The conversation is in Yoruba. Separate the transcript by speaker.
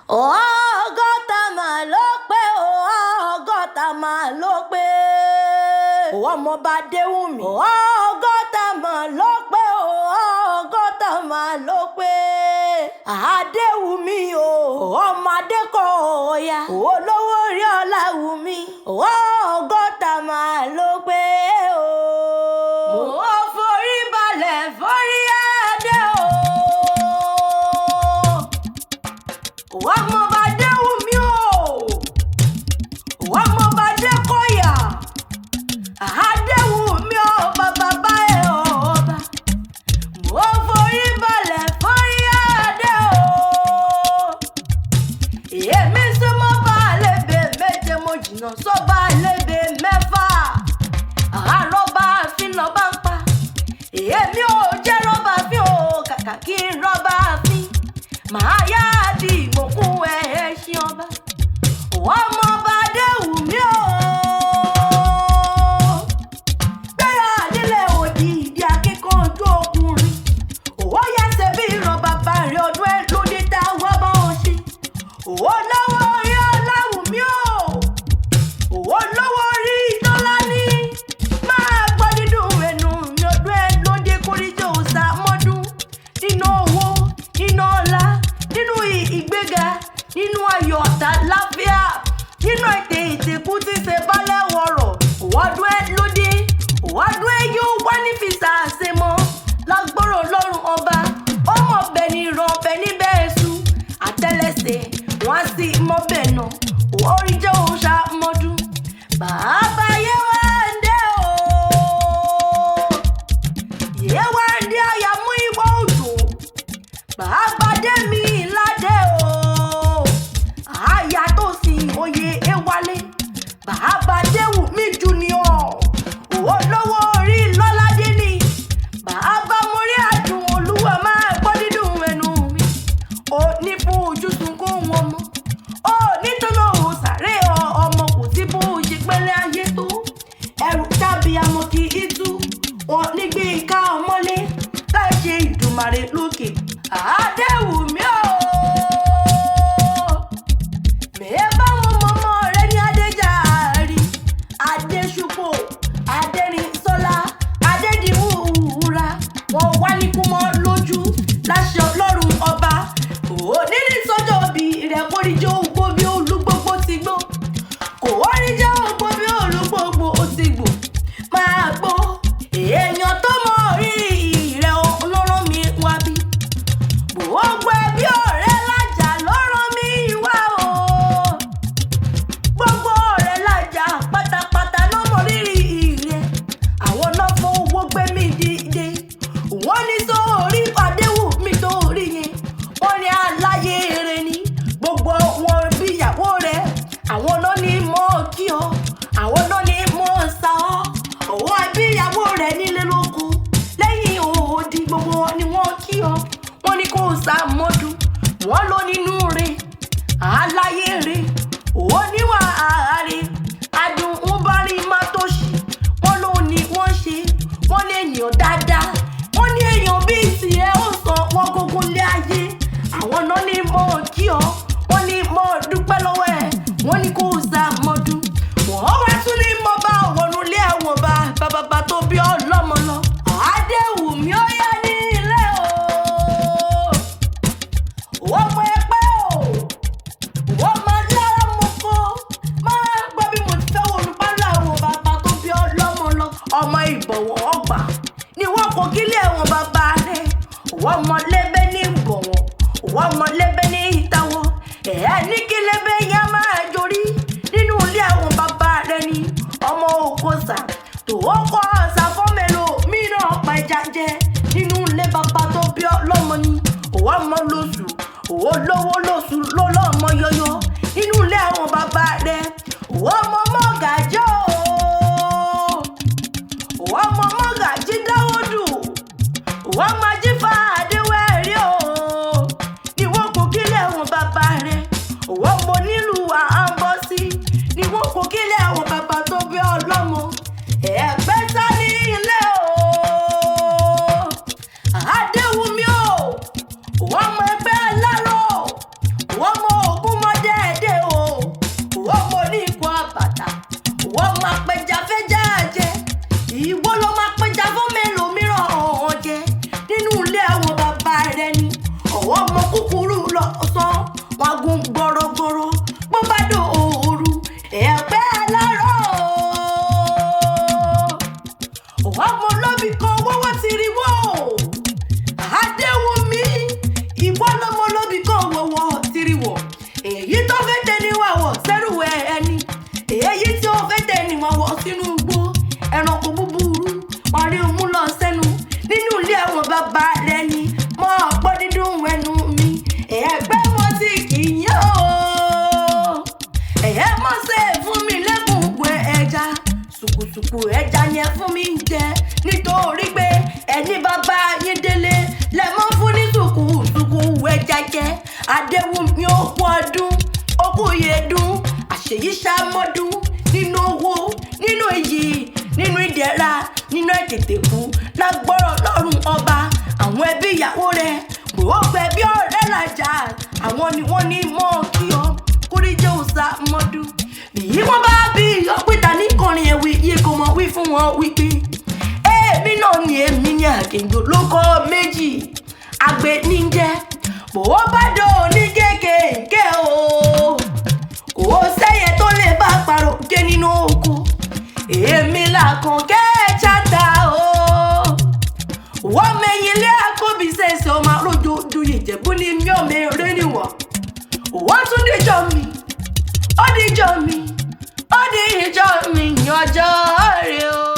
Speaker 1: ọgọ́ta máa ló pé ọgọ́ta máa ló pé ọmọọba Adewunmi ọgọ́ta máa ló pé ọgọ́ta máa ló pé Adewunmi ọmọ Adékọ̀ọ́yà olówó orí Ọláwùmí ọgọ́ta máa ló pé mo forí balẹ̀ forí adé ọmọọba Adewunmi ọmọọba Adékọ̀ọ́yà Adewunmi ọba bàbá ẹ̀ ọba mo forí balẹ̀ forí adé èmi súnmọ́ bá lébè méje mo jìnnà sọ́ba lébè mẹ́fà àrọ́bà àfin lọ́ba ń pa èmi ò jẹ́ rọ́bà àfin o kàkà kí n rọ́bà àfin màá yá di ìmọ̀kún ẹ̀ṣin ọba ọmọọba Adewunmi gbéra nílẹ̀ òdì ìdí akíkanjú ọkùnrin ó yá ṣe bí ìran bàbá rẹ̀ ọdún ẹ̀ lóde tá a wá bá wọn ṣe olówó orí Ọláwùmí olówó orí Tọ́lání máa gbọ́ dídùn ẹnu mi ọdún ẹ̀ lóde kórìjọ òòṣà mọ́dún nínú owó nínú ọlá nínú ìgbéga nínú ayọ̀ àtàláfíà nínú ètè ìtẹ̀kù tí ṣe bálẹ̀ wọ̀rọ̀ ọdún ẹ̀ lóde ọdún ẹ̀ yóò wá ní fìsà àṣemọ́ lágbóró lọ́rùn ọba ọmọ ọbẹ̀ ní ìran ọbẹ̀ níbẹ̀ èṣù àtẹ́lẹsẹ̀ wọ́n á sì mọ́bẹ̀ náà orí jẹ́ òòṣà mọ́dún bàbá yé wá ń dé yé wá ń dé àyàmú ìwọ òjò bàbá dé mi ládé àyà tó sì oyè ewálé bàbá Adewunmi junior olówó orí lọ́ládé ni bàbá mórí àdùn olúwa máa gbọ́ dídùn ẹnu mi ò ní fún ojú sunkún wọn mọ́ ò nítorí òsàré ọmọ kò sí bó ṣe pẹ́lẹ́ ayé tó ẹrù tàbí amọ̀ kì í tú wọn nígbè ká ọmọlé láì ṣe ìdùmarè lókè Adewunmi mẹ́ẹ̀ bá wọn mọ́mọ́ rẹ ní Adéjàrí Adéṣùpò Adérínsọ́lá Adédìwúrà wọn wá ní kú mọ́ lójú láṣẹ Ọlọ́run ọba òní sọ́jọ́ òbí rẹ̀ kórìjọ́ ògbó bí olúgbogbo ti gbó kò wọ́ríjọ́ ògbó bí olúgbogbo ó ti gbò máa gbọ́ èèyàn tó mọ rírì rẹ̀ ọlọ́run mi wá bí gbogbo ẹbí ọ̀rẹ́ lájà lọ́rọ̀ mi wá gbogbo ọ̀rẹ́ lájà pátápátá ló mọ rírì rẹ̀ àwọn náà fowó gbé mi dìde wọ́n ní sórí Adewunmi tó rí yẹn wọ́n ní aláyé eré ni gbogbo wọn bí ìyàwó rẹ̀ àwọn náà ní mọ́ kí ọ àwọn náà ní mọ́ sá ọ òun àbí ìyàwó rẹ̀ nílé lóko lẹ́yìn òòdì gbogbo wọn ni wọ́n kí ọ wọ́n ní kó sá mọ́dún wọ́n lọ nínú rẹ̀ aláyé rẹ̀ òun níwà àárẹ̀ adùn ń bá rí má tó ṣì wọ́n ló ní wọ́n ṣe wọ́n lè yàn dáadáa wọ́n ní èèyàn bíi tiẹ̀ ó sàn wọ́n gógó lé ayé àwọn náà ní mọ́ kí ọ wọ́n ní mọ́ dúpẹ́ lọ́wọ́ ẹ̀ wọ́n ní kó sá mọ́dún wọ́n wá tún ní mọ́ bá wọnú ilé ẹ̀wọ̀n bàbá tó bí ọlọ́mọ lọ Adewunmi ó yá ní ilé wọ́n mọ ẹgbẹ́ wọ́n máa lára mọ́ kó máa gbọ́ bí mo ti fẹ́ wọnú pálọ̀ ẹ̀wọ̀n bàbá tó bí ọlọ́mọ lọ ọmọ Ìbọ̀wọ̀ ọgbà ni wọ́n kò kílé ẹ̀wọ̀n bàbá rẹ̀ wọ́n mọ lébé ní Ìbọ̀wọ̀ wọ́n mọ lébé ní Ìtàwọ̀ ní kí lébé yá máa jorí nínú ilé ẹ̀wọ̀n bàbá rẹ̀ ni ọmọ Òkòsà tó kọ́ ọ̀sà fọ́mẹ́lò mìíràn pẹja jẹ nínú ilé bàbá tó bí ọlọ́mọ ni òwò ọmọ lóṣù òwò lówó lóṣù lọ́lọ́mọ yọyọ nínú ilé ẹ̀wọ̀n bàbá rẹ̀ òwò ọmọ mọ́gàjọ́ òwò ọmọ mọ́gàjí Dáwọ́dù òwò ọmọ Ajífà Adéwẹ̀rí ni wọ́n kò kílẹ̀ ẹ̀wọ̀n bàbá rẹ̀ òwò ọmọ nílùú àǹbọ̀sí ni wọ́n kò kílẹ̀ ẹ̀wọ̀n bàbá tó bí ọlọ́mọ ẹ̀gbẹ́ sá ní ilé Adewunmi wọ́n mọ ẹgbẹ́ aláró wọ́n mọ ògùn fún mi jẹ nítorí pé ẹni bàbá yín délé lẹ mọ́ fún ní sùkú ẹja jẹ. Adewunmi ó kú ọdún ó kú yèdún àṣeyí ṣàmọ́dún nínú owó nínú iyì nínú ìdẹ̀ra nínú ẹ̀tẹ̀tẹ̀ kú lágbọ́rọ̀ lọ́rùn ọba. Àwọn ẹbí ìyàwó rẹ̀ gbòógbò ẹbí ọ̀rẹ́ làjà àwọn ni wọ́n ní mọ́ kí ọ kórìjẹ́ òòsà mọ́dún. Bí wọ́n bá bí ọ̀pìtà ní kọrin ẹ̀wì iye kò mọ̀ wí fún wọn wípé èmi náà ni èmi ní àkèǹgbò ló kọ́ méjì àgbẹ̀ níjẹ́ bó bá dò ní kékèké o kò sẹ́yẹ tó lè bá parọ́ gé nínú oko èmi làkàn kẹ́ẹ̀chata o wọ́n mẹ́yìn lé àkóbí ṣẹ̀ṣẹ̀ ọmọ arójoojú ìjẹ̀bú ní mi ò mẹ́rin níwọ̀ wọ́n tún díjọ́ mi ó díjọ́ mi ó díjọ́ mi ní ọjọ́ rẹ̀ o.